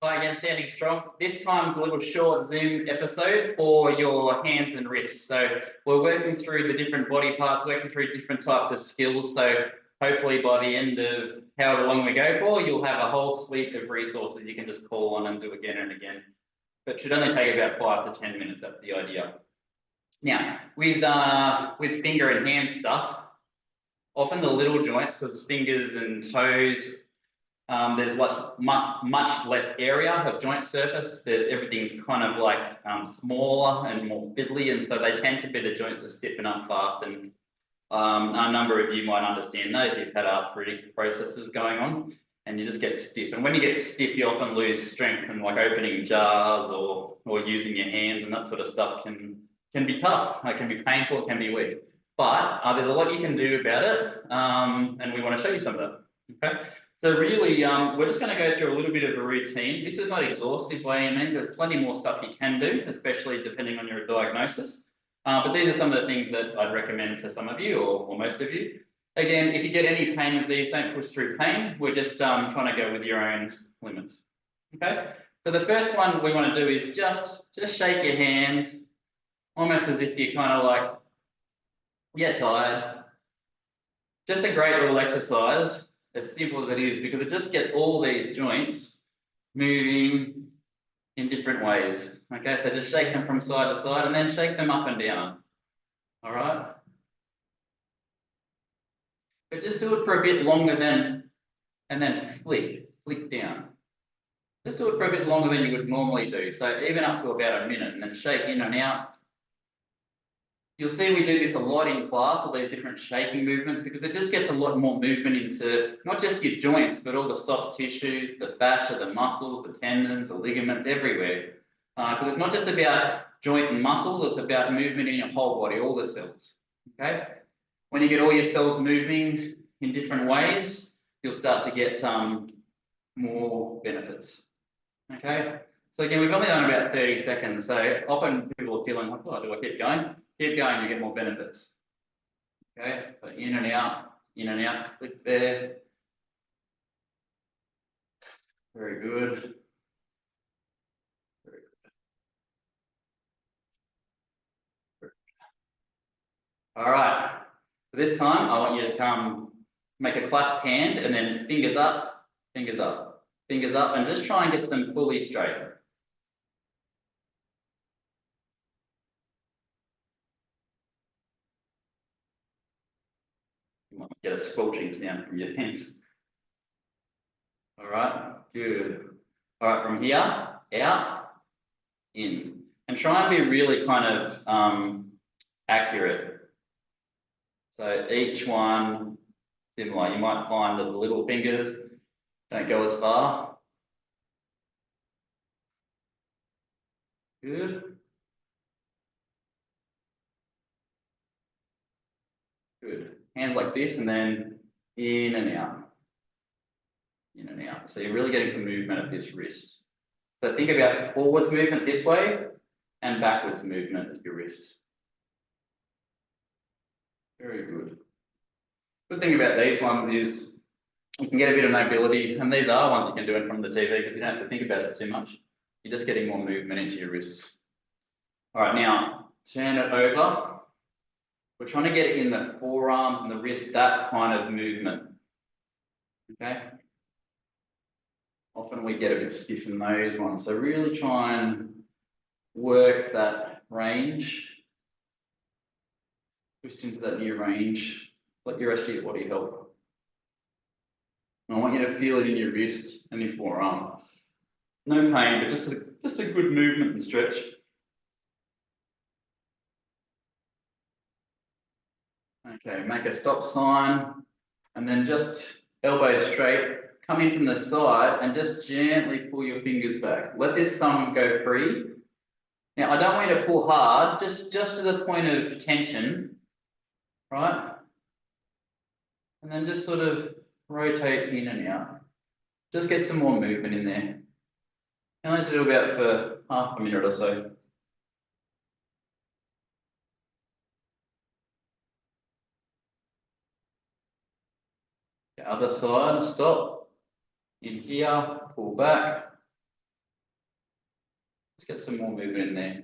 Hi again, Standing Strong. This time's a little short Zoom episode for your hands and wrists. So we're working through the different body parts, working through different types of skills. So hopefully by the end of however long we go for, you'll have a whole suite of resources you can just call on and do again and again. But it should only take about 5 to 10 minutes, that's the idea. Now, with finger and hand stuff, often the little joints, because fingers and toes, there's much less area of joint surface. Everything's kind of like smaller and more fiddly, and so they tend to be the joints that stiffen up fast. And a number of you might understand that if you've had arthritic processes going on, and you just get stiff. And when you get stiff, you often lose strength, and like opening jars or using your hands and that sort of stuff can be tough. It can be painful. It can be weak. But there's a lot you can do about it, and we want to show you some of that. Okay. So really, we're just going to go through a little bit of a routine. This is not exhaustive by any means. There's plenty more stuff you can do, especially depending on your diagnosis. But these are some of the things that I'd recommend for some of you or most of you. Again, if you get any pain with these, don't push through pain. We're just trying to go with your own limits. Okay. So the first one we want to do is just shake your hands, almost as if you're kind of like, yeah, tired. Just a great little exercise. As simple as it is, because it just gets all these joints moving in different ways. Okay, so just shake them from side to side and then shake them up and down. All right. But just do it for a bit longer and then flick down. Just do it for a bit longer than you would normally do. So even up to about a minute, and then shake in and out. You'll see we do this a lot in class, all these different shaking movements, because it just gets a lot more movement into not just your joints, but all the soft tissues, the fascia, the muscles, the tendons, the ligaments, everywhere. Because it's not just about joint and muscle, it's about movement in your whole body, all the cells. Okay? When you get all your cells moving in different ways, you'll start to get more benefits. Okay? So again, we've only done about 30 seconds, so often people are feeling like, oh, do I keep going? Keep going, you get more benefits. Okay, so in and out, click there. Very good. Very good. All right, for this time, I want you to come make a clasped hand and then fingers up, fingers up, fingers up, and just try and get them fully straight. You might get a squelching sound from your hands. All right, good. All right, from here, out, in. And try and be really kind of accurate. So each one similar. You might find that the little fingers don't go as far. Good. Good. Hands like this and then in and out. In and out. So you're really getting some movement at this wrist. So think about forwards movement this way and backwards movement at your wrist. Very good. Good thing about these ones is you can get a bit of mobility, and these are ones you can do in front of the TV because you don't have to think about it too much. You're just getting more movement into your wrists. All right, now turn it over. We're trying to get it in the forearms and the wrist, that kind of movement. Okay. Often we get a bit stiff in those ones, so really try and work that range. Twist into that new range. Let your rest of your body help. And I want you to feel it in your wrist and your forearm. No pain, but just a good movement and stretch. Okay, make a stop sign, and then just elbow straight. Come in from the side and just gently pull your fingers back. Let this thumb go free. Now, I don't want you to pull hard, just to the point of tension, right? And then just sort of rotate in and out. Just get some more movement in there. And let's do about for half a minute or so. The other side, stop. In here, pull back. Let's get some more movement in there.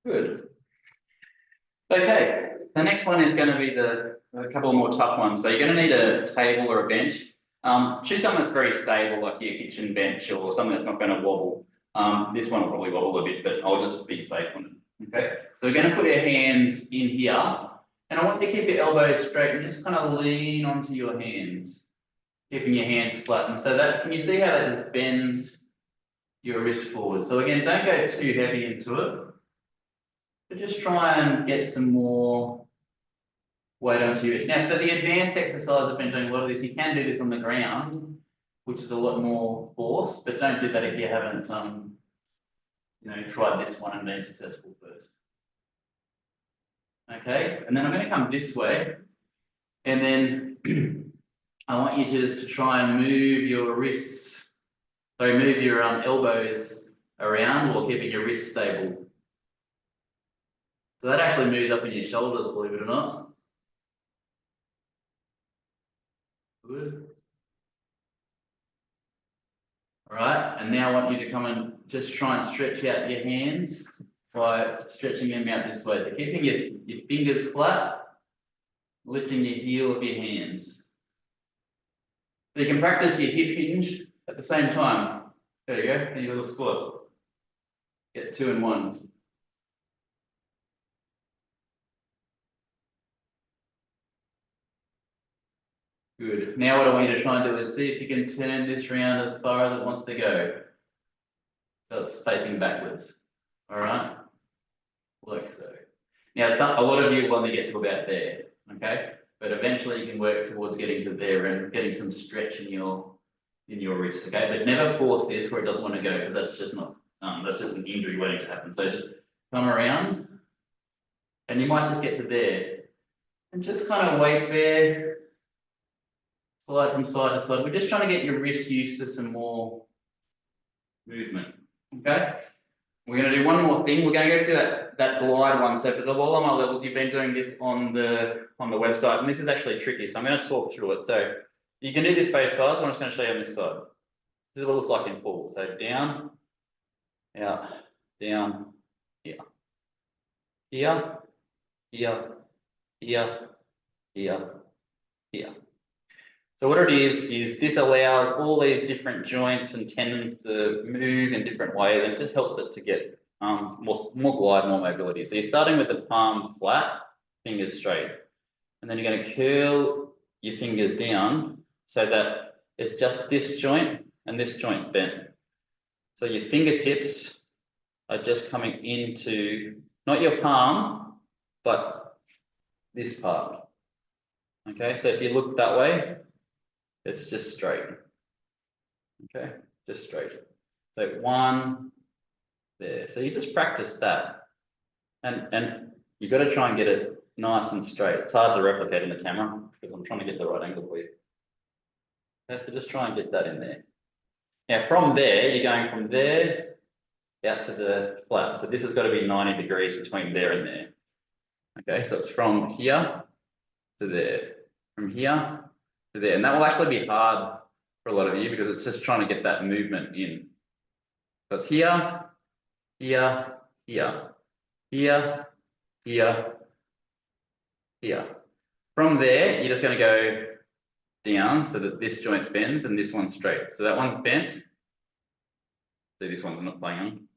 Good. Okay, the next one is going to be a couple more tough ones. So you're going to need a table or a bench. Choose something that's very stable, like your kitchen bench, or something that's not going to wobble. This one will probably wobble a bit, but I'll just be safe on it. Okay, so we're going to put our hands in here, and I want you to keep your elbows straight and just kind of lean onto your hands, keeping your hands flat. And so that, can you see how that just bends your wrist forward? So again, don't go too heavy into it. But just try and get some more weight onto your wrist. Now, for the advanced exercise, I've been doing a lot of this. You can do this on the ground, which is a lot more force, but don't do that if you haven't, tried this one and been successful first. Okay, and then I'm going to come this way, and then I want you just to try and move your wrists. So move your elbows around while keeping your wrists stable. So that actually moves up in your shoulders, believe it or not. Good. All right, and now I want you to come and just try and stretch out your hands by stretching them out this way. So keeping your fingers flat, lifting your heel of your hands. So you can practice your hip hinge at the same time. There you go, and your little squat. Get 2 in 1. Good. Now what I want you to try and do is see if you can turn this round as far as it wants to go. So it's facing backwards. All right. Like so. Now a lot of you will only get to about there. Okay. But eventually you can work towards getting to there and getting some stretch in your wrist. Okay. But never force this where it doesn't want to go, because that's just not that's just an injury waiting to happen. So just come around, and you might just get to there, and just kind of wait there. Slide from side to side. We're just trying to get your wrists used to some more movement. Okay. We're going to do one more thing. We're going to go through that glide one. So for the lower levels, you've been doing this on the website, and this is actually tricky. So I'm going to talk through it. So you can do this both sides. I'm just going to show you on this side. This is what it looks like in full. So down, out, down, here, here, here, here, here, here. So what it is this allows all these different joints and tendons to move in different ways, and it just helps it to get more glide, more mobility. So you're starting with the palm flat, fingers straight, and then you're going to curl your fingers down so that it's just this joint and this joint bent. So your fingertips are just coming into not your palm, but this part. Okay, so if you look that way, it's just straight. Okay, just straight. So 1 there. So you just practice that, and you've got to try and get it nice and straight. It's hard to replicate in the camera because I'm trying to get the right angle for you. Okay, so just try and get that in there. Now from there, you're going from there out to the flat. So this has got to be 90 degrees between there and there. Okay, so it's from here to there, from here to there, and that will actually be hard for a lot of you because it's just trying to get that movement in. So it's here, here, here, here, here, here. From there, you're just going to go down so that this joint bends and this one's straight. So that one's bent. So this one's not playing on. And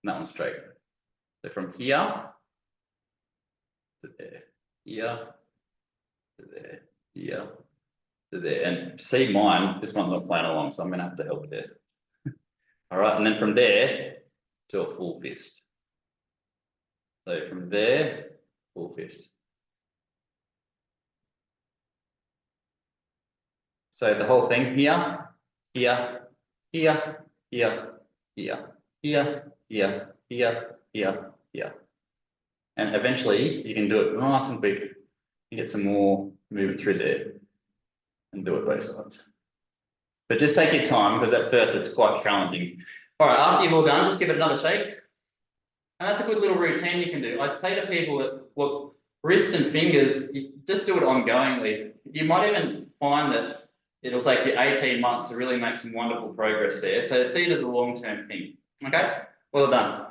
that one's straight. So from here to there, here to there, here to there. And see mine, this one's not playing along, so I'm going to have to help there. All right, and then from there to a full fist. So from there, full fist. So the whole thing here, here, here, here, here, here, here, here, here, here. And eventually you can do it nice and quick and get some more movement through there and do it both sides. But just take your time because at first it's quite challenging. All right, after you've all done, just give it another shake. And that's a good little routine you can do. I'd say to people that, look, wrists and fingers, you just do it ongoingly. You might even find that it'll take you 18 months to really make some wonderful progress there. So see it as a long-term thing. Okay, well done.